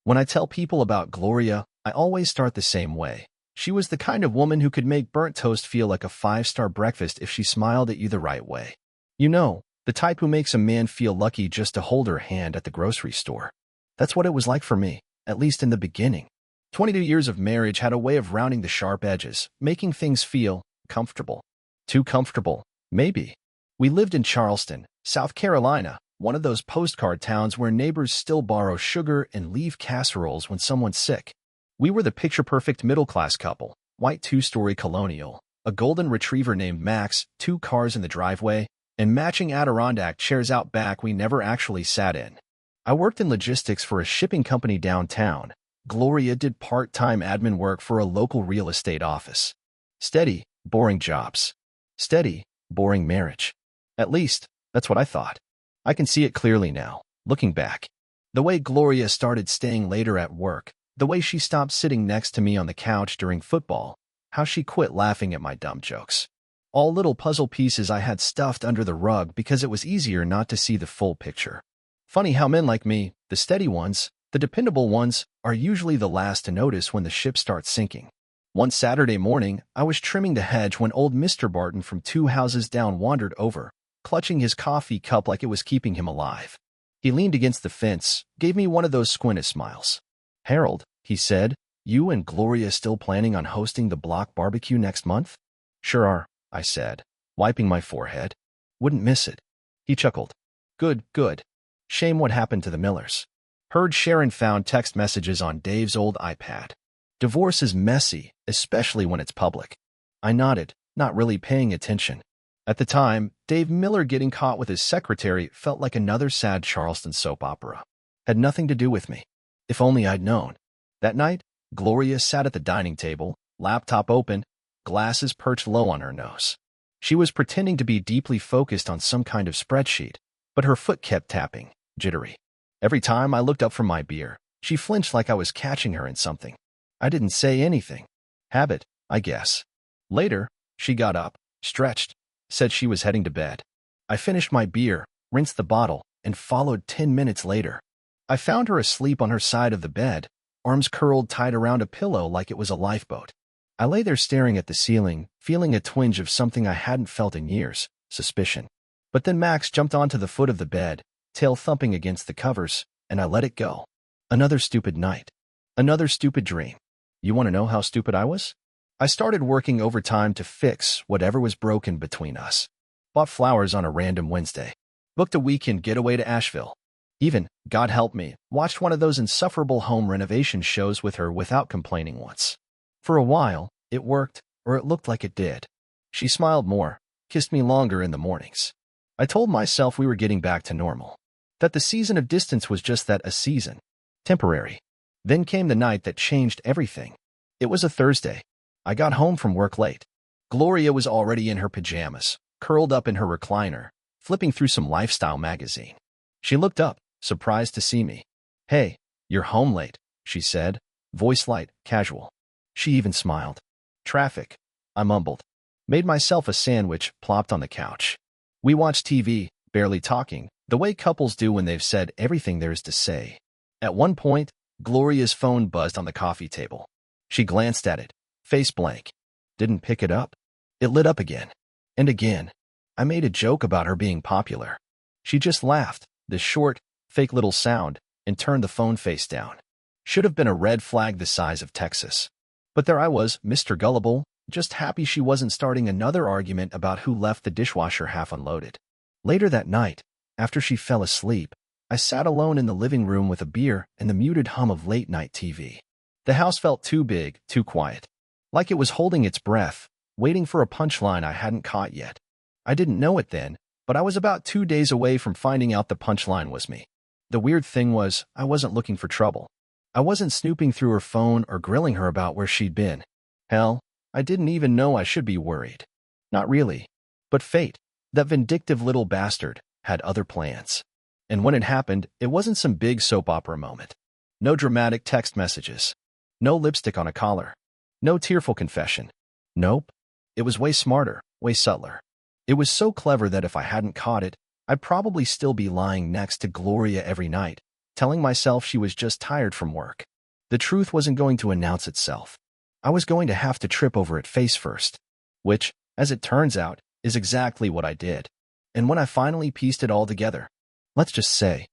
When I tell people about Gloria, I always start the same way. She was the kind of woman who could make burnt toast feel like a five-star breakfast if she smiled at you the right way. You know, the type who makes a man feel lucky just to hold her hand at the grocery store. That's what it was like for me, at least in the beginning. 22 years of marriage had a way of rounding the sharp edges, making things feel comfortable. Too comfortable, maybe. We lived in Charleston, South Carolina, one of those postcard towns where neighbors still borrow sugar and leave casseroles when someone's sick. We were the picture-perfect middle-class couple, white two-story colonial, a golden retriever named Max, 2 cars in the driveway, and matching Adirondack chairs out back we never actually sat in. I worked in logistics for a shipping company downtown. Gloria did part-time admin work for a local real estate office. Steady, boring jobs. Steady, boring marriage. At least, that's what I thought. I can see it clearly now, looking back. The way Gloria started staying later at work, the way she stopped sitting next to me on the couch during football, how she quit laughing at my dumb jokes. All little puzzle pieces I had stuffed under the rug because it was easier not to see the full picture. Funny how men like me, the steady ones, the dependable ones, are usually the last to notice when the ship starts sinking. One Saturday morning, I was trimming the hedge when old Mr. Barton from 2 houses down wandered over, clutching his coffee cup like it was keeping him alive. He leaned against the fence, gave me one of those squinted smiles. "Harold," he said, "you and Gloria still planning on hosting the block barbecue next month?" "Sure are," I said, wiping my forehead. "Wouldn't miss it." He chuckled. "Good, good. Shame what happened to the Millers." Heard Sharon found text messages on Dave's old iPad. Divorce is messy, especially when it's public. I nodded, not really paying attention. At the time, Dave Miller getting caught with his secretary felt like another sad Charleston soap opera. Had nothing to do with me. If only I'd known. That night, Gloria sat at the dining table, laptop open, glasses perched low on her nose. She was pretending to be deeply focused on some kind of spreadsheet, but her foot kept tapping, jittery. Every time I looked up from my beer, she flinched like I was catching her in something. I didn't say anything. Habit, I guess. Later, she got up, stretched, said she was heading to bed. I finished my beer, rinsed the bottle, and followed 10 minutes later. I found her asleep on her side of the bed, arms curled tight around a pillow like it was a lifeboat. I lay there staring at the ceiling, feeling a twinge of something I hadn't felt in years, suspicion. But then Max jumped onto the foot of the bed, tail thumping against the covers, and I let it go. Another stupid night. Another stupid dream. You want to know how stupid I was? I started working overtime to fix whatever was broken between us. Bought flowers on a random Wednesday. Booked a weekend getaway to Asheville. Even, God help me, watched one of those insufferable home renovation shows with her without complaining once. For a while, it worked, or it looked like it did. She smiled more, kissed me longer in the mornings. I told myself we were getting back to normal. That the season of distance was just that, a season. Temporary. Then came the night that changed everything. It was a Thursday. I got home from work late. Gloria was already in her pajamas, curled up in her recliner, flipping through some lifestyle magazine. She looked up, surprised to see me. "Hey, you're home late," she said, voice light, casual. She even smiled. "Traffic," I mumbled. Made myself a sandwich, plopped on the couch. We watched TV, barely talking, the way couples do when they've said everything there is to say. At one point, Gloria's phone buzzed on the coffee table. She glanced at it, face blank. Didn't pick it up. It lit up again. And again. I made a joke about her being popular. She just laughed, this short, fake little sound, and turned the phone face down. Should have been a red flag the size of Texas. But there I was, Mr. Gullible, just happy she wasn't starting another argument about who left the dishwasher half unloaded. Later that night, after she fell asleep, I sat alone in the living room with a beer and the muted hum of late-night TV. The house felt too big, too quiet. Like it was holding its breath, waiting for a punchline I hadn't caught yet. I didn't know it then, but I was about 2 days away from finding out the punchline was me. The weird thing was, I wasn't looking for trouble. I wasn't snooping through her phone or grilling her about where she'd been. Hell, I didn't even know I should be worried. Not really. But fate, that vindictive little bastard, had other plans. And when it happened, it wasn't some big soap opera moment. No dramatic text messages. No lipstick on a collar. No tearful confession. Nope. It was way smarter, way subtler. It was so clever that if I hadn't caught it, I'd probably still be lying next to Gloria every night, telling myself she was just tired from work. The truth wasn't going to announce itself. I was going to have to trip over it face first, which, as it turns out, is exactly what I did. And when I finally pieced it all together, let's just say,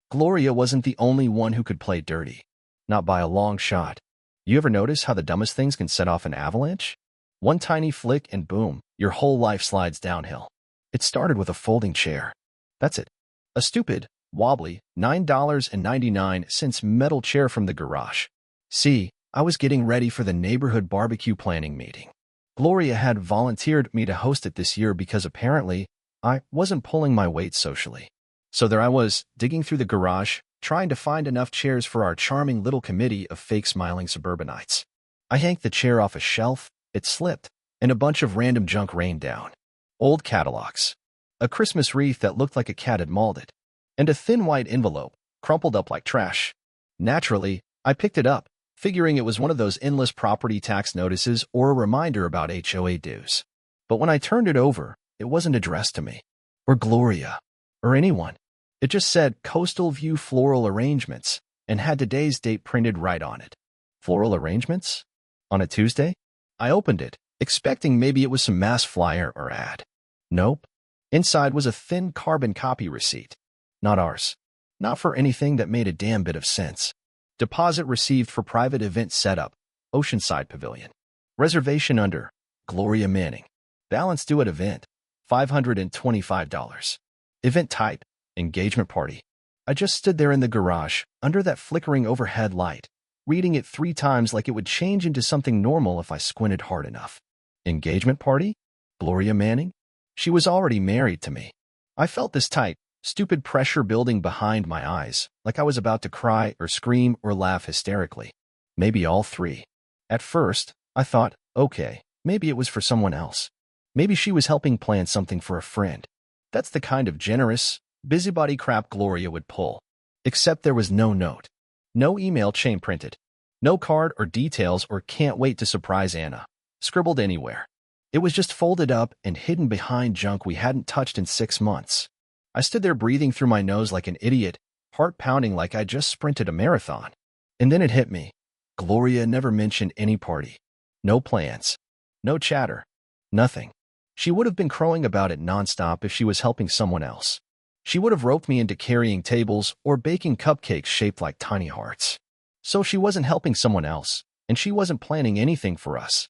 Gloria wasn't the only one who could play dirty. Not by a long shot. You ever notice how the dumbest things can set off an avalanche? One tiny flick and boom, your whole life slides downhill. It started with a folding chair. That's it. A stupid, wobbly, $9.99 metal chair from the garage. See, I was getting ready for the neighborhood barbecue planning meeting. Gloria had volunteered me to host it this year because apparently I wasn't pulling my weight socially. So there I was, digging through the garage, trying to find enough chairs for our charming little committee of fake smiling suburbanites. I yanked the chair off a shelf, it slipped, and a bunch of random junk rained down. Old catalogs, a Christmas wreath that looked like a cat had mauled it, and a thin white envelope, crumpled up like trash. Naturally, I picked it up, figuring it was one of those endless property tax notices or a reminder about HOA dues. But when I turned it over, it wasn't addressed to me, or Gloria, or anyone. It just said Coastal View Floral Arrangements and had today's date printed right on it. Floral arrangements? On a Tuesday? I opened it, expecting maybe it was some mass flyer or ad. Nope. Inside was a thin carbon copy receipt. Not ours. Not for anything that made a damn bit of sense. Deposit received for private event setup, Oceanside Pavilion. Reservation under, Gloria Manning. Balance due at event, $525. Event type, engagement party. I just stood there in the garage, under that flickering overhead light, reading it 3 times like it would change into something normal if I squinted hard enough. Engagement party? Gloria Manning? She was already married to me. I felt this tight, stupid pressure building behind my eyes, like I was about to cry or scream or laugh hysterically. Maybe all 3. At first, I thought, okay, maybe it was for someone else. Maybe she was helping plan something for a friend. That's the kind of generous, busybody crap Gloria would pull. Except there was no note. No email chain printed. No card or details or can't wait to surprise Anna scribbled anywhere. It was just folded up and hidden behind junk we hadn't touched in 6 months. I stood there breathing through my nose like an idiot, heart pounding like I just sprinted a marathon. And then it hit me. Gloria never mentioned any party. No plans. No chatter. Nothing. She would have been crowing about it nonstop if she was helping someone else. She would have roped me into carrying tables or baking cupcakes shaped like tiny hearts. So she wasn't helping someone else, and she wasn't planning anything for us.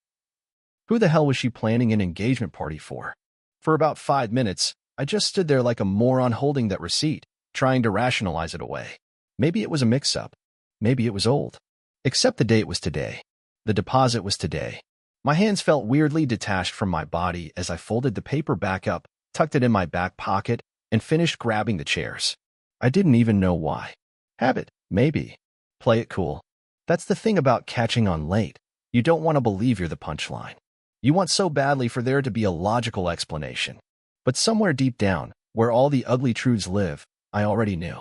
Who the hell was she planning an engagement party for? For about 5 minutes, I just stood there like a moron holding that receipt, trying to rationalize it away. Maybe it was a mix-up. Maybe it was old. Except the date was today. The deposit was today. My hands felt weirdly detached from my body as I folded the paper back up, tucked it in my back pocket, and finished grabbing the chairs. I didn't even know why. Habit, maybe. Play it cool. That's the thing about catching on late. You don't want to believe you're the punchline. You want so badly for there to be a logical explanation. But somewhere deep down, where all the ugly truths live, I already knew.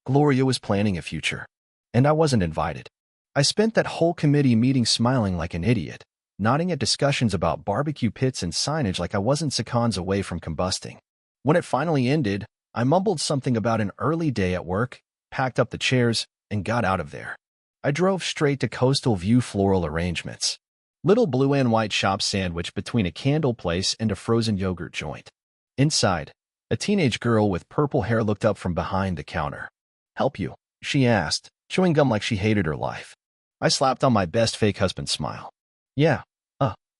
Gloria was planning a future. And I wasn't invited. I spent that whole committee meeting smiling like an idiot, nodding at discussions about barbecue pits and signage like I wasn't seconds away from combusting. When it finally ended, I mumbled something about an early day at work, packed up the chairs, and got out of there. I drove straight to Coastal View Floral Arrangements. Little blue and white shop sandwich between a candle place and a frozen yogurt joint. Inside, a teenage girl with purple hair looked up from behind the counter. "Help you?" she asked, chewing gum like she hated her life. I slapped on my best fake husband smile. "Yeah,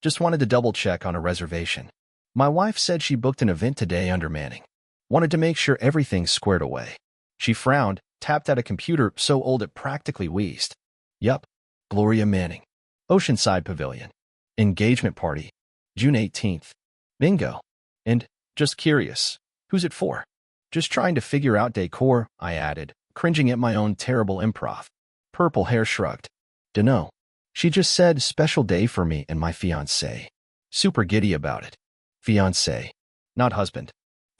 just wanted to double-check on a reservation. My wife said she booked an event today under Manning. Wanted to make sure everything's squared away." She frowned, tapped at a computer so old it practically wheezed. "Yup, Gloria Manning. Oceanside Pavilion. Engagement party. June 18th. Bingo. And, just curious, who's it for?" "Just trying to figure out decor," I added, cringing at my own terrible improv. Purple hair shrugged. "Dunno. She just said special day for me and my fiancé." Super giddy about it. Fiancé. Not husband.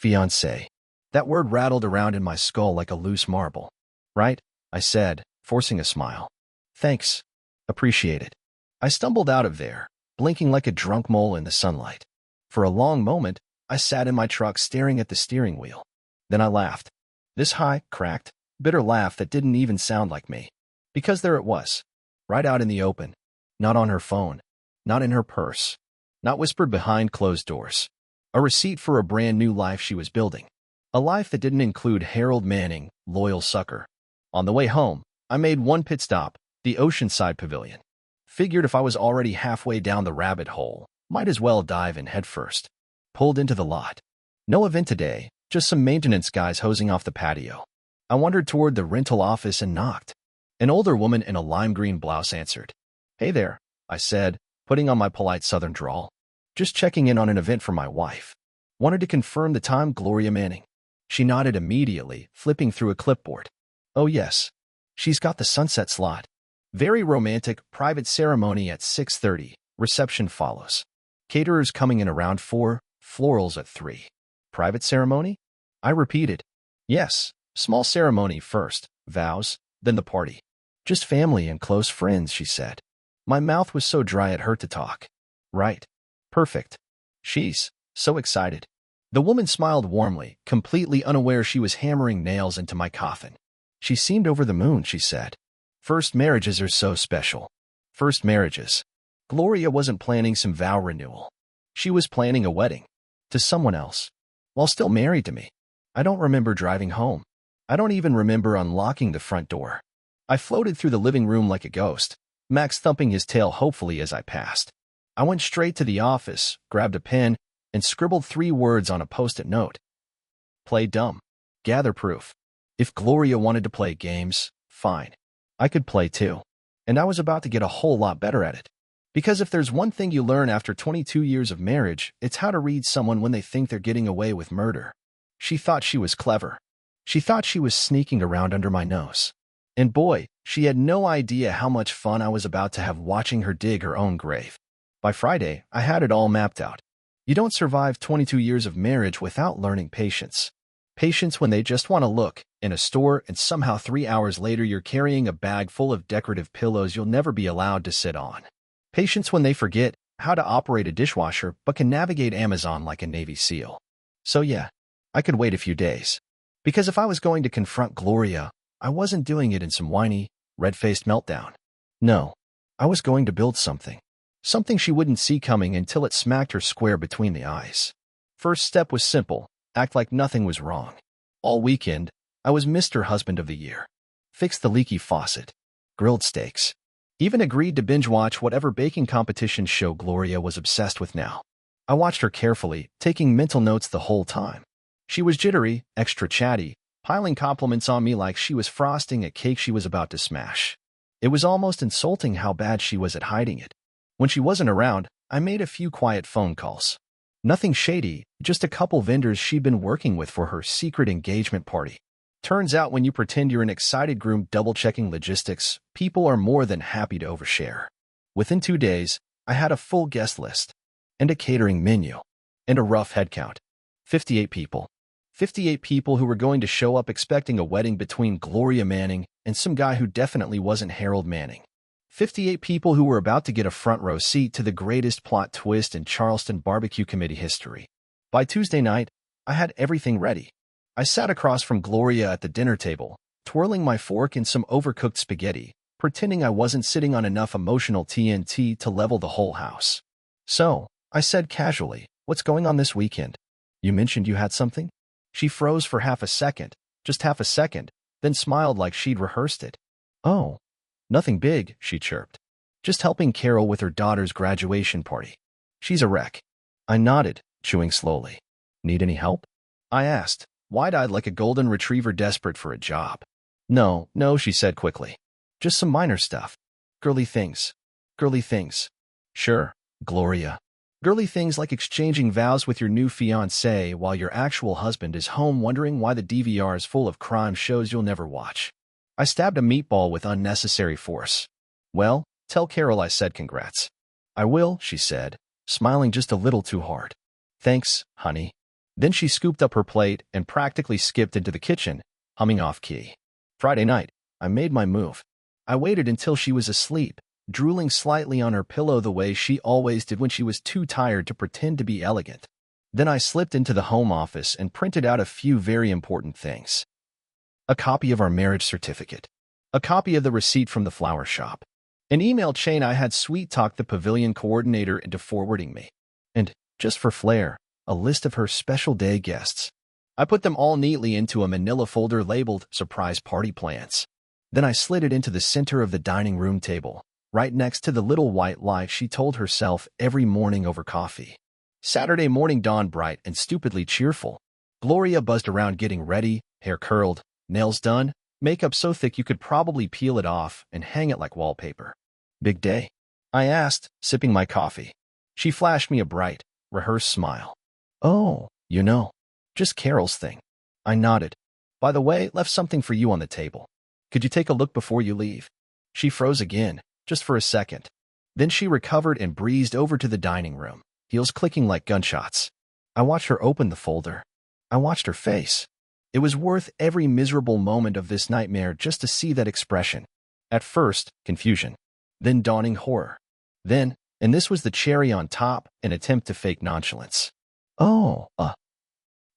Fiancé. That word rattled around in my skull like a loose marble. "Right," I said, forcing a smile. "Thanks. Appreciate it." I stumbled out of there, blinking like a drunk mole in the sunlight. For a long moment, I sat in my truck staring at the steering wheel. Then I laughed. This high, cracked, bitter laugh that didn't even sound like me. Because there it was, right out in the open, not on her phone, not in her purse, not whispered behind closed doors. A receipt for a brand new life she was building. A life that didn't include Harold Manning, loyal sucker. On the way home, I made one pit stop, the Oceanside Pavilion. Figured if I was already halfway down the rabbit hole, might as well dive in headfirst. Pulled into the lot. No event today, just some maintenance guys hosing off the patio. I wandered toward the rental office and knocked. An older woman in a lime green blouse answered. "Hey there," I said, putting on my polite southern drawl. "Just checking in on an event for my wife. Wanted to confirm the time, Gloria Manning." She nodded immediately, flipping through a clipboard. "Oh yes. She's got the sunset slot. Very romantic, private ceremony at 6:30. Reception follows. Caterers coming in around 4, florals at 3. Private ceremony?" I repeated. "Yes, small ceremony first, vows, then the party. Just family and close friends," she said. My mouth was so dry it hurt to talk. "Right. Perfect. She's so excited." The woman smiled warmly, completely unaware she was hammering nails into my coffin. "She seemed over the moon," she said. "First marriages are so special. First marriages." Gloria wasn't planning some vow renewal. She was planning a wedding. To someone else. While still married to me. I don't remember driving home. I don't even remember unlocking the front door. I floated through the living room like a ghost, Max thumping his tail hopefully as I passed. I went straight to the office, grabbed a pen, and scribbled 3 words on a post-it note. Play dumb. Gather proof. If Gloria wanted to play games, fine. I could play too. And I was about to get a whole lot better at it. Because if there's one thing you learn after 22 years of marriage, it's how to read someone when they think they're getting away with murder. She thought she was clever. She thought she was sneaking around under my nose. And boy, she had no idea how much fun I was about to have watching her dig her own grave. By Friday, I had it all mapped out. You don't survive 22 years of marriage without learning patience. Patience when they just want to look in a store and somehow 3 hours later you're carrying a bag full of decorative pillows you'll never be allowed to sit on. Patience when they forget how to operate a dishwasher but can navigate Amazon like a Navy SEAL. So yeah, I could wait a few days. Because if I was going to confront Gloria, I wasn't doing it in some whiny, red-faced meltdown. No, I was going to build something. Something she wouldn't see coming until it smacked her square between the eyes. First step was simple, act like nothing was wrong. All weekend, I was Mr. Husband of the Year. Fixed the leaky faucet. Grilled steaks. Even agreed to binge-watch whatever baking competition show Gloria was obsessed with now. I watched her carefully, taking mental notes the whole time. She was jittery, extra chatty, piling compliments on me like she was frosting a cake she was about to smash. It was almost insulting how bad she was at hiding it. When she wasn't around, I made a few quiet phone calls. Nothing shady, just a couple vendors she'd been working with for her secret engagement party. Turns out when you pretend you're an excited groom double-checking logistics, people are more than happy to overshare. Within 2 days, I had a full guest list, and a catering menu, and a rough head count. 58 people. 58 people who were going to show up expecting a wedding between Gloria Manning and some guy who definitely wasn't Harold Manning. 58 people who were about to get a front row seat to the greatest plot twist in Charleston barbecue committee history. By Tuesday night, I had everything ready. I sat across from Gloria at the dinner table, twirling my fork in some overcooked spaghetti, pretending I wasn't sitting on enough emotional TNT to level the whole house. "So," I said casually, "what's going on this weekend? You mentioned you had something?" She froze for half a second, just half a second, then smiled like she'd rehearsed it. "Oh, nothing big," she chirped. "Just helping Carol with her daughter's graduation party. She's a wreck." I nodded, chewing slowly. "Need any help?" I asked, wide-eyed like a golden retriever desperate for a job. No, she said quickly. "Just some minor stuff. Girly things. Girly things." "Sure, Gloria. Girly things like exchanging vows with your new fiancé while your actual husband is home wondering why the DVR is full of crime shows you'll never watch." I stabbed a meatball with unnecessary force. "Well, tell Carol I said congrats." "I will," she said, smiling just a little too hard. "Thanks, honey." Then she scooped up her plate and practically skipped into the kitchen, humming off-key. Friday night, I made my move. I waited until she was asleep, drooling slightly on her pillow the way she always did when she was too tired to pretend to be elegant. Then I slipped into the home office and printed out a few very important things. a copy of our marriage certificate, a copy of the receipt from the flower shop, an email chain I had sweet-talked the pavilion coordinator into forwarding me, and, just for flair, a list of her special day guests. I put them all neatly into a manila folder labeled Surprise Party Plans. Then I slid it into the center of the dining room table, right next to the little white lie she told herself every morning over coffee. Saturday morning dawned bright and stupidly cheerful. Gloria buzzed around getting ready, hair curled, nails done, makeup so thick you could probably peel it off and hang it like wallpaper. Big day? I asked, sipping my coffee. She flashed me a bright, rehearsed smile. Oh, just Carol's thing. I nodded. By the way, left something for you on the table. Could you take a look before you leave? She froze again, just for a second. Then she recovered and breezed over to the dining room, heels clicking like gunshots. I watched her open the folder. I watched her face. It was worth every miserable moment of this nightmare just to see that expression. At first, confusion. Then dawning horror. Then, and this was the cherry on top, an attempt to fake nonchalance. Oh,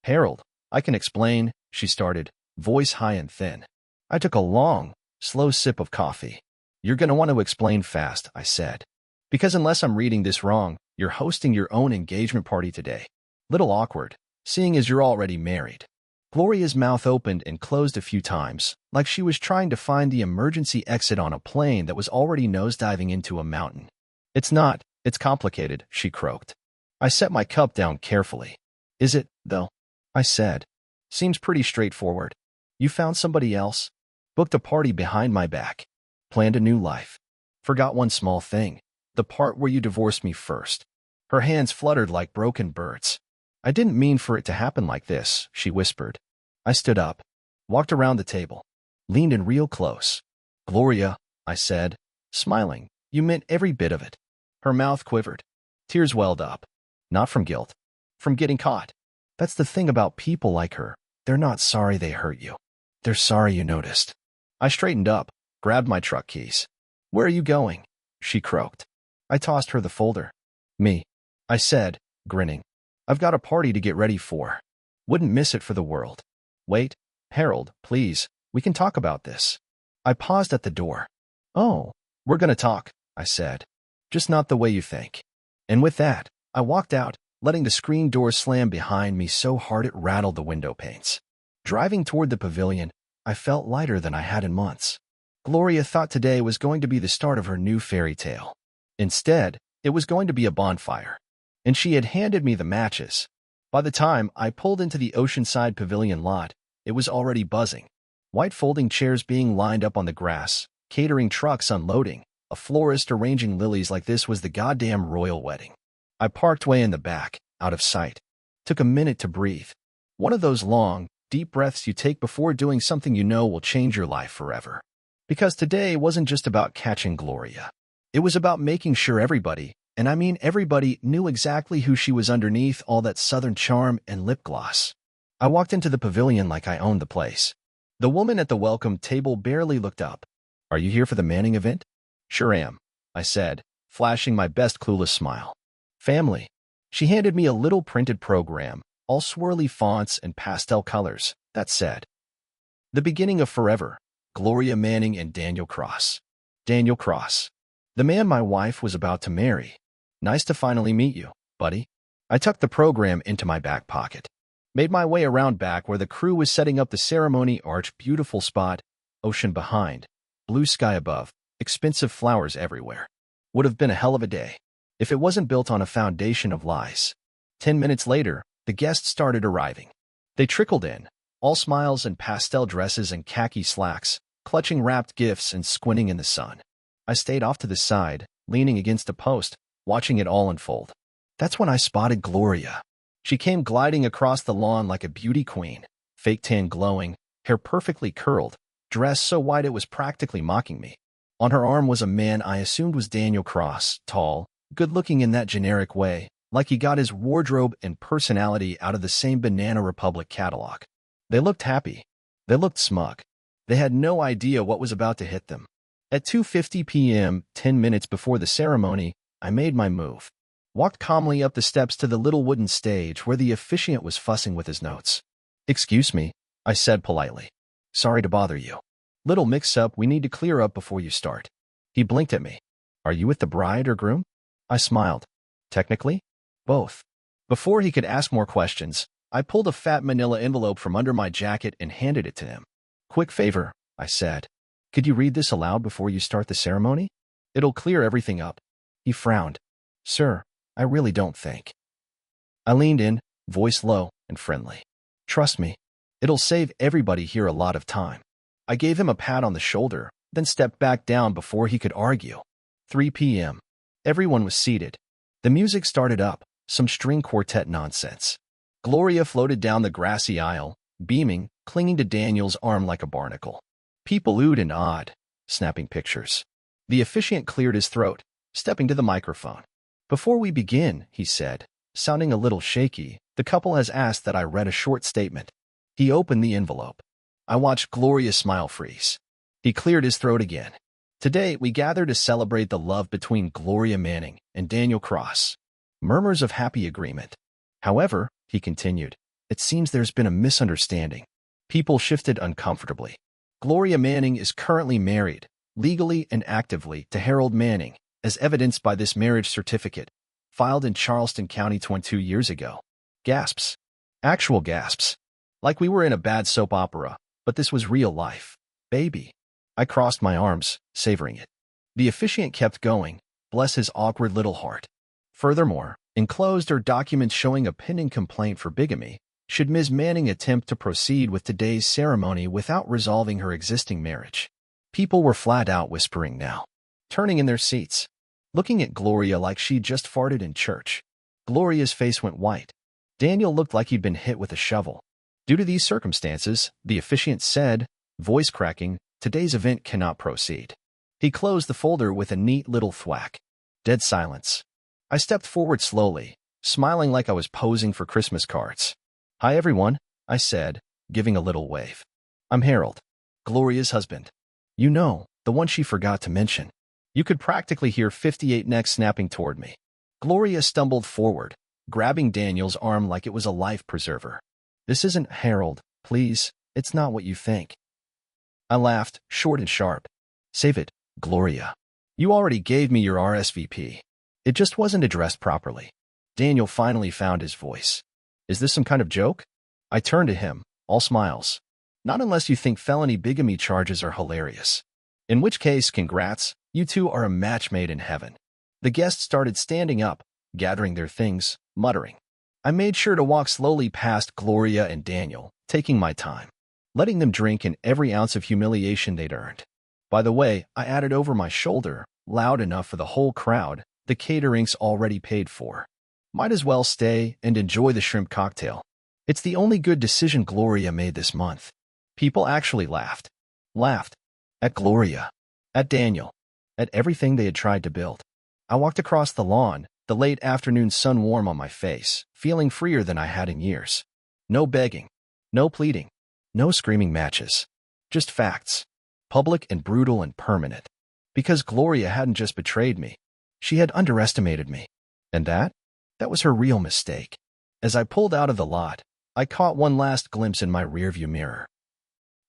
Harold, I can explain, she started, voice high and thin. I took a long, slow sip of coffee. You're going to want to explain fast, I said. Because unless I'm reading this wrong, you're hosting your own engagement party today. Little awkward, seeing as you're already married. Gloria's mouth opened and closed a few times, like she was trying to find the emergency exit on a plane that was already nosediving into a mountain. It's complicated, she croaked. I set my cup down carefully. Is it, though? I said. Seems pretty straightforward. You found somebody else? Booked a party behind my back. Planned a new life. Forgot one small thing. The part where you divorced me first. Her hands fluttered like broken birds. I didn't mean for it to happen like this, she whispered. I stood up, walked around the table, leaned in real close. Gloria, I said, smiling, you meant every bit of it. Her mouth quivered. Tears welled up. Not from guilt. From getting caught. That's the thing about people like her. They're not sorry they hurt you. They're sorry you noticed. I straightened up, grabbed my truck keys. Where are you going? She croaked. I tossed her the folder. Me, I said, grinning. I've got a party to get ready for. Wouldn't miss it for the world. Wait, Harold, please, we can talk about this. I paused at the door. Oh, we're gonna talk, I said. Just not the way you think. And with that, I walked out, letting the screen door slam behind me so hard it rattled the window panes. Driving toward the pavilion, I felt lighter than I had in months. Gloria thought today was going to be the start of her new fairy tale. Instead, it was going to be a bonfire. And she had handed me the matches. By the time I pulled into the Oceanside Pavilion lot, it was already buzzing. White folding chairs being lined up on the grass, catering trucks unloading, a florist arranging lilies like this was the goddamn royal wedding. I parked way in the back, out of sight. Took a minute to breathe. One of those long, deep breaths you take before doing something you know will change your life forever. Because today wasn't just about catching Gloria. It was about making sure everybody, and I mean everybody, knew exactly who she was underneath all that southern charm and lip gloss. I walked into the pavilion like I owned the place. The woman at the welcome table barely looked up. Are you here for the Manning event? Sure am, I said, flashing my best clueless smile. Family. She handed me a little printed program, all swirly fonts and pastel colors, that said, The Beginning of Forever, Gloria Manning and Daniel Cross. Daniel Cross. The man my wife was about to marry. Nice to finally meet you, buddy. I tucked the program into my back pocket. Made my way around back where the crew was setting up the ceremony arch, beautiful spot, ocean behind, blue sky above, expensive flowers everywhere. Would have been a hell of a day if it wasn't built on a foundation of lies. 10 minutes later, the guests started arriving. They trickled in, all smiles and pastel dresses and khaki slacks, clutching wrapped gifts and squinting in the sun. I stayed off to the side, leaning against a post, watching it all unfold. That's when I spotted Gloria. She came gliding across the lawn like a beauty queen, fake tan glowing, hair perfectly curled, dress so white it was practically mocking me. On her arm was a man I assumed was Daniel Cross, tall, good-looking in that generic way, like he got his wardrobe and personality out of the same Banana Republic catalog. They looked happy. They looked smug. They had no idea what was about to hit them. At 2:50 p.m., 10 minutes before the ceremony, I made my move. Walked calmly up the steps to the little wooden stage where the officiant was fussing with his notes. Excuse me, I said politely. Sorry to bother you. Little mix-up we need to clear up before you start. He blinked at me. Are you with the bride or groom? I smiled. Technically, both. Before he could ask more questions, I pulled a fat manila envelope from under my jacket and handed it to him. Quick favor, I said. Could you read this aloud before you start the ceremony? It'll clear everything up. He frowned. Sir, I really don't think. I leaned in, voice low and friendly. Trust me, it'll save everybody here a lot of time. I gave him a pat on the shoulder, then stepped back down before he could argue. 3 p.m. Everyone was seated. The music started up, some string quartet nonsense. Gloria floated down the grassy aisle, beaming, clinging to Daniel's arm like a barnacle. People oohed and awed, snapping pictures. The officiant cleared his throat, stepping to the microphone. Before we begin, he said, sounding a little shaky, the couple has asked that I read a short statement. He opened the envelope. I watched Gloria's smile freeze. He cleared his throat again. Today, we gather to celebrate the love between Gloria Manning and Daniel Cross. Murmurs of happy agreement. However, he continued, it seems there's been a misunderstanding. People shifted uncomfortably. Gloria Manning is currently married, legally and actively, to Harold Manning, as evidenced by this marriage certificate, filed in Charleston County 22 years ago. Gasps. Actual gasps. Like we were in a bad soap opera, but this was real life. Baby. I crossed my arms, savoring it. The officiant kept going, bless his awkward little heart. Furthermore, enclosed are documents showing a pending complaint for bigamy, should Ms. Manning attempt to proceed with today's ceremony without resolving her existing marriage. People were flat out whispering now, turning in their seats, looking at Gloria like she'd just farted in church. Gloria's face went white. Daniel looked like he'd been hit with a shovel. Due to these circumstances, the officiant said, voice cracking, today's event cannot proceed. He closed the folder with a neat little thwack. Dead silence. I stepped forward slowly, smiling like I was posing for Christmas cards. Hi everyone, I said, giving a little wave. I'm Harold, Gloria's husband. You know, the one she forgot to mention. You could practically hear 58 necks snapping toward me. Gloria stumbled forward, grabbing Daniel's arm like it was a life preserver. This isn't Harold, please, it's not what you think. I laughed, short and sharp. Save it, Gloria. You already gave me your RSVP. It just wasn't addressed properly. Daniel finally found his voice. Is this some kind of joke? I turned to him, all smiles. Not unless you think felony bigamy charges are hilarious. In which case, congrats, you two are a match made in heaven. The guests started standing up, gathering their things, muttering. I made sure to walk slowly past Gloria and Daniel, taking my time, letting them drink in every ounce of humiliation they'd earned. By the way, I added over my shoulder, loud enough for the whole crowd, the catering's already paid for. Might as well stay and enjoy the shrimp cocktail. It's the only good decision Gloria made this month. People actually laughed. Laughed. At Gloria. At Daniel. At everything they had tried to build. I walked across the lawn, the late afternoon sun warm on my face, feeling freer than I had in years. No begging. No pleading. No screaming matches. Just facts. Public and brutal and permanent. Because Gloria hadn't just betrayed me. She had underestimated me. And that was her real mistake. As I pulled out of the lot, I caught one last glimpse in my rearview mirror.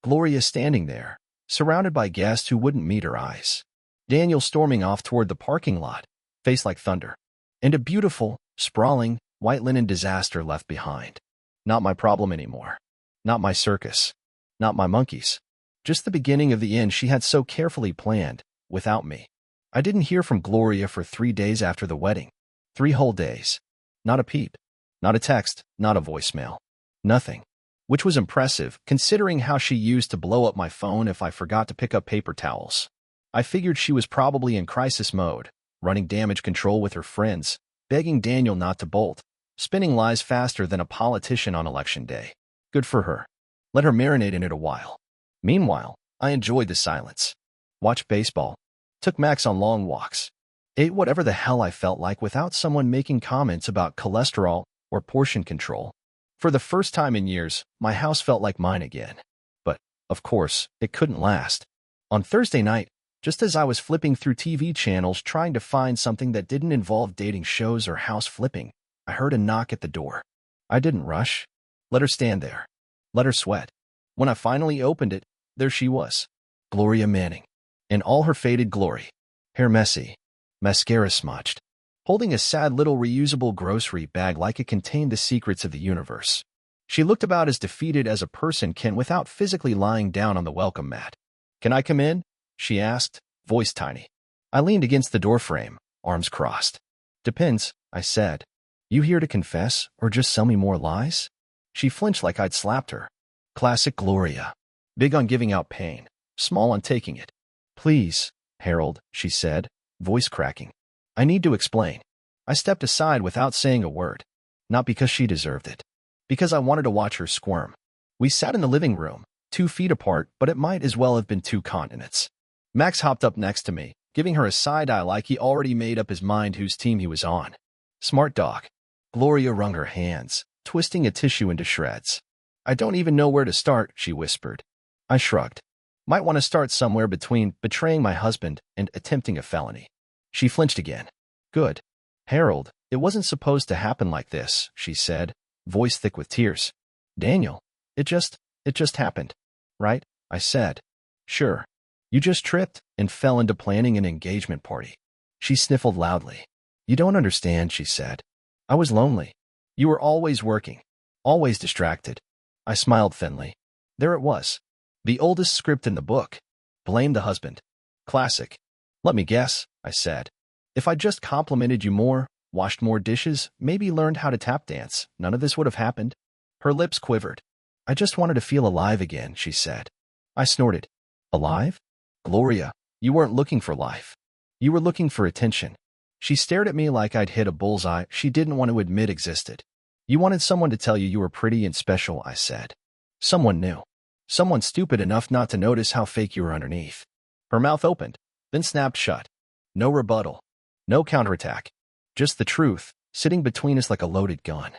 Gloria standing there, surrounded by guests who wouldn't meet her eyes. Daniel storming off toward the parking lot, face like thunder. And a beautiful, sprawling, white linen disaster left behind. Not my problem anymore. Not my circus. Not my monkeys. Just the beginning of the end she had so carefully planned, without me. I didn't hear from Gloria for 3 days after the wedding. 3 whole days. Not a peep. Not a text. Not a voicemail. Nothing. Which was impressive, considering how she used to blow up my phone if I forgot to pick up paper towels. I figured she was probably in crisis mode, running damage control with her friends, begging Daniel not to bolt, spinning lies faster than a politician on election day. Good for her. Let her marinate in it a while. Meanwhile, I enjoyed the silence. Watched baseball. Took Max on long walks. Ate whatever the hell I felt like without someone making comments about cholesterol or portion control. For the first time in years, my house felt like mine again. But, of course, it couldn't last. On Thursday night, just as I was flipping through TV channels trying to find something that didn't involve dating shows or house flipping, I heard a knock at the door. I didn't rush. Let her stand there. Let her sweat. When I finally opened it, There she was, Gloria Manning, in all her faded glory, hair messy, mascara smudged, holding a sad little reusable grocery bag like it contained the secrets of the universe. She looked about as defeated as a person can without physically lying down on the welcome mat. "Can I come in?" she asked, voice tiny. I leaned against the doorframe, arms crossed. "Depends," I said. "You here to confess or just sell me more lies?" She flinched like I'd slapped her. Classic Gloria. Big on giving out pain, small on taking it. "Please, Harold," she said, voice cracking. "I need to explain." I stepped aside without saying a word. Not because she deserved it. Because I wanted to watch her squirm. We sat in the living room, 2 feet apart, but it might as well have been 2 continents. Max hopped up next to me, giving her a side eye like he already made up his mind whose team he was on. "Smart dog." Gloria wrung her hands, twisting a tissue into shreds. "I don't even know where to start," she whispered. I shrugged. "Might want to start somewhere between betraying my husband and attempting a felony." She flinched again. "Good. Harold, it wasn't supposed to happen like this," she said, voice thick with tears. "Daniel, it just happened. Right?" I said. "Sure. You just tripped and fell into planning an engagement party." She sniffled loudly. "You don't understand," she said. "I was lonely. You were always working, always distracted." I smiled thinly. There it was. The oldest script in the book. Blame the husband. Classic. "Let me guess," I said. "If I just complimented you more, washed more dishes, maybe learned how to tap dance, none of this would have happened." Her lips quivered. "I just wanted to feel alive again," she said. I snorted. "Alive? Gloria, you weren't looking for life. You were looking for attention." She stared at me like I'd hit a bullseye she didn't want to admit existed. "You wanted someone to tell you you were pretty and special," I said. "Someone new. Someone stupid enough not to notice how fake you were underneath." Her mouth opened, then snapped shut. No rebuttal. No counterattack. Just the truth, sitting between us like a loaded gun.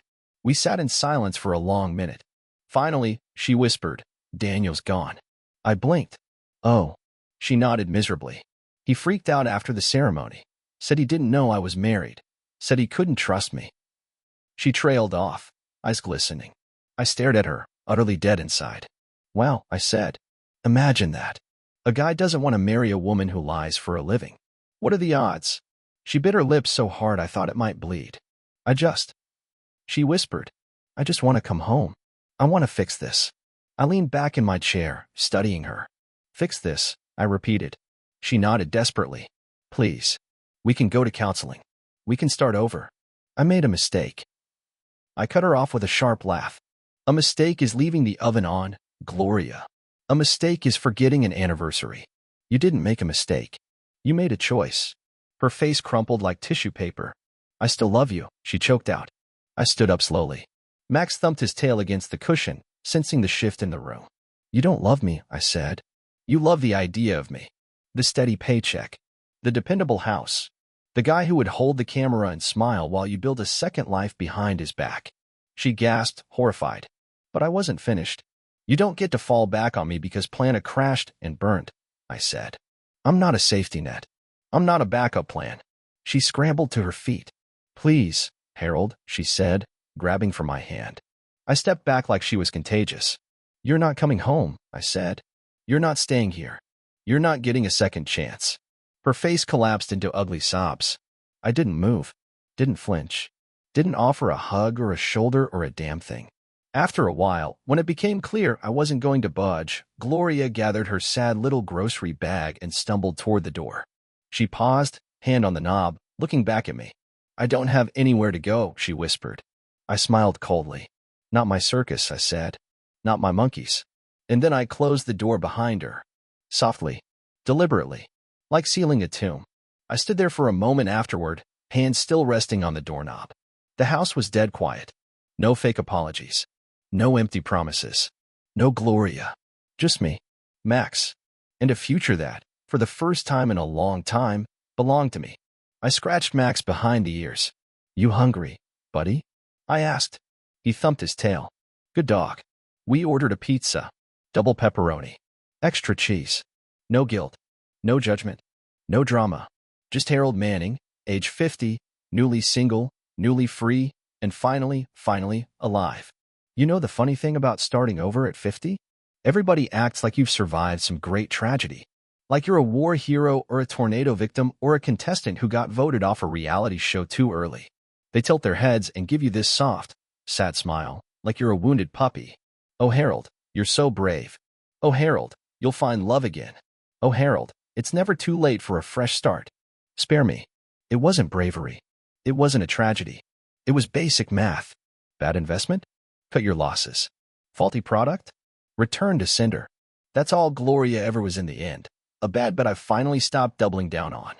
We sat in silence for a long minute. Finally, she whispered, "Daniel's gone." I blinked. "Oh." She nodded miserably. "He freaked out after the ceremony. Said he didn't know I was married. Said he couldn't trust me." She trailed off, eyes glistening. I stared at her, utterly dead inside. "Wow," I said. "Imagine that. A guy doesn't want to marry a woman who lies for a living. What are the odds?" She bit her lips so hard I thought it might bleed. She whispered, "I just want to come home. I want to fix this." I leaned back in my chair, studying her. "Fix this," I repeated. She nodded desperately. "Please. We can go to counseling. We can start over. I made a mistake." I cut her off with a sharp laugh. "A mistake is leaving the oven on, Gloria. A mistake is forgetting an anniversary. You didn't make a mistake. You made a choice." Her face crumpled like tissue paper. "I still love you," she choked out. I stood up slowly. Max thumped his tail against the cushion, sensing the shift in the room. "You don't love me," I said. "You love the idea of me. The steady paycheck. The dependable house. The guy who would hold the camera and smile while you build a second life behind his back." She gasped, horrified. But I wasn't finished. "You don't get to fall back on me because Plana crashed and burned," I said. "I'm not a safety net. I'm not a backup plan." She scrambled to her feet. "Please, Harold," she said, grabbing for my hand. I stepped back like she was contagious. "You're not coming home," I said. "You're not staying here. You're not getting a second chance." Her face collapsed into ugly sobs. I didn't move, didn't flinch, didn't offer a hug or a shoulder or a damn thing. After a while, when it became clear I wasn't going to budge, Gloria gathered her sad little grocery bag and stumbled toward the door. She paused, hand on the knob, looking back at me. "I don't have anywhere to go," she whispered. I smiled coldly. "Not my circus," I said. "Not my monkeys." And then I closed the door behind her. Softly, deliberately, like sealing a tomb. I stood there for a moment afterward, hands still resting on the doorknob. The house was dead quiet. No fake apologies. No empty promises. No Gloria. Just me, Max, and a future that, for the first time in a long time, belonged to me. I scratched Max behind the ears. "You hungry, buddy?" I asked. He thumped his tail. "Good dog." We ordered a pizza. Double pepperoni. Extra cheese. No guilt. No judgment. No drama. Just Harold Manning, age 50, newly single, newly free, and finally alive. You know the funny thing about starting over at 50? Everybody acts like you've survived some great tragedy. Like you're a war hero or a tornado victim or a contestant who got voted off a reality show too early. They tilt their heads and give you this soft, sad smile, like you're a wounded puppy. Oh, Harold, you're so brave. Oh, Harold, you'll find love again. Oh, Harold, it's never too late for a fresh start. Spare me. It wasn't bravery. It wasn't a tragedy. It was basic math. Bad investment? Cut your losses. Faulty product? Return to sender. That's all Gloria ever was in the end. A bad bet I've finally stopped doubling down on.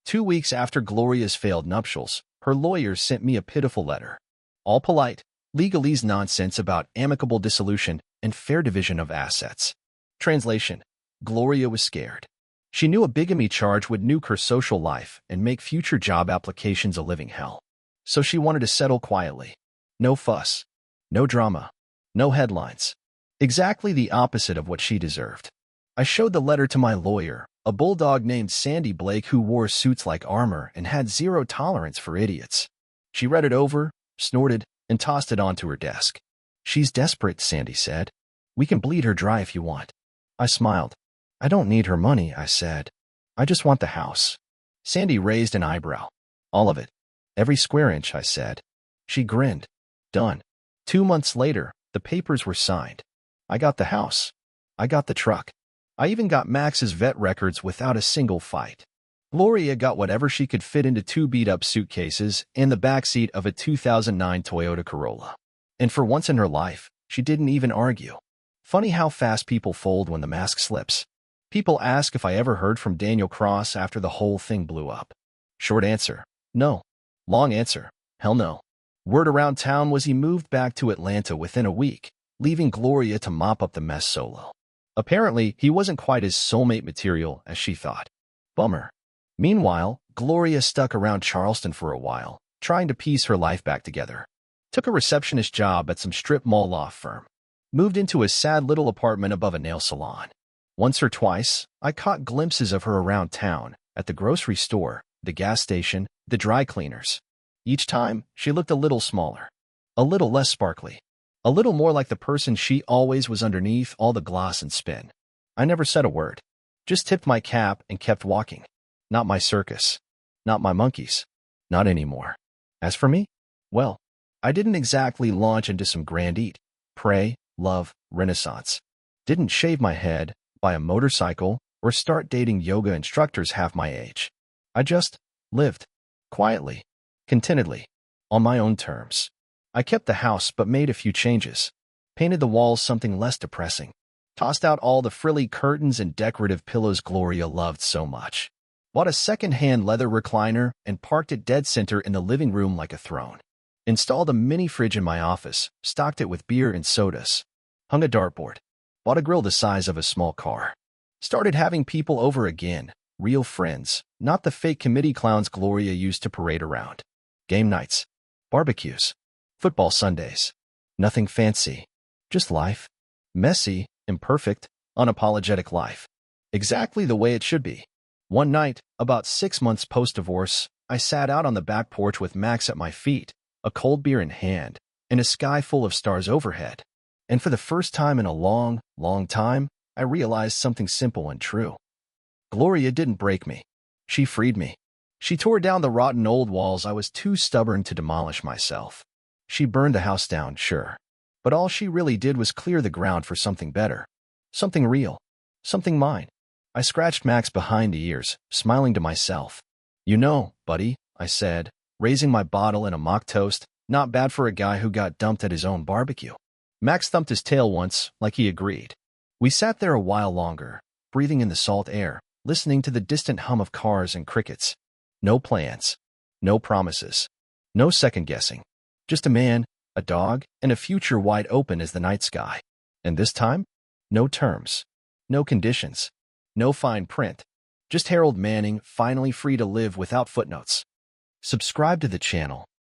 2 weeks after Gloria's failed nuptials, her lawyers sent me a pitiful letter. All polite, legalese nonsense about amicable dissolution and fair division of assets. Translation: Gloria was scared. She knew a bigamy charge would nuke her social life and make future job applications a living hell. So she wanted to settle quietly. No fuss. No drama. No headlines. Exactly the opposite of what she deserved. I showed the letter to my lawyer, a bulldog named Sandy Blake who wore suits like armor and had zero tolerance for idiots. She read it over, snorted, and tossed it onto her desk. She's desperate, Sandy said. We can bleed her dry if you want. I smiled. I don't need her money, I said. I just want the house. Sandy raised an eyebrow. All of it. Every square inch, I said. She grinned. Done. 2 months later, the papers were signed. I got the house. I got the truck. I even got Max's vet records without a single fight. Gloria got whatever she could fit into 2 beat-up suitcases and the backseat of a 2009 Toyota Corolla. And for once in her life, she didn't even argue. Funny how fast people fold when the mask slips. People ask if I ever heard from Daniel Cross after the whole thing blew up. Short answer, no. Long answer, hell no. Word around town was he moved back to Atlanta within a week, leaving Gloria to mop up the mess solo. Apparently, he wasn't quite as soulmate material as she thought. Bummer. Meanwhile, Gloria stuck around Charleston for a while, trying to piece her life back together. Took a receptionist job at some strip mall law firm. Moved into a sad little apartment above a nail salon. Once or twice, I caught glimpses of her around town, at the grocery store, the gas station, the dry cleaners. Each time, she looked a little smaller. A little less sparkly. A little more like the person she always was underneath all the gloss and spin. I never said a word. Just tipped my cap and kept walking. Not my circus. Not my monkeys. Not anymore. As for me, well, I didn't exactly launch into some grand eat, pray, love, renaissance. Didn't shave my head, buy a motorcycle, or start dating yoga instructors half my age. I just lived. Quietly. Contentedly. On my own terms. I kept the house but made a few changes. Painted the walls something less depressing. Tossed out all the frilly curtains and decorative pillows Gloria loved so much. Bought a second-hand leather recliner and parked it dead center in the living room like a throne. Installed a mini fridge in my office, stocked it with beer and sodas. Hung a dartboard. Bought a grill the size of a small car. Started having people over again, real friends, not the fake committee clowns Gloria used to parade around. Game nights. Barbecues. Football Sundays. Nothing fancy. Just life. Messy, imperfect, unapologetic life. Exactly the way it should be. One night, about 6 months post-divorce, I sat out on the back porch with Max at my feet, a cold beer in hand, and a sky full of stars overhead. And for the first time in a long, long time, I realized something simple and true. Gloria didn't break me. She freed me. She tore down the rotten old walls I was too stubborn to demolish myself. She burned the house down, sure. But all she really did was clear the ground for something better. Something real. Something mine. I scratched Max behind the ears, smiling to myself. You know, buddy, I said, raising my bottle in a mock toast, not bad for a guy who got dumped at his own barbecue. Max thumped his tail once, like he agreed. We sat there a while longer, breathing in the salt air, listening to the distant hum of cars and crickets. No plans. No promises. No second-guessing. Just a man, a dog, and a future wide open as the night sky. And this time, no terms. No conditions. No fine print. Just Harold Manning finally free to live without footnotes. Subscribe to the channel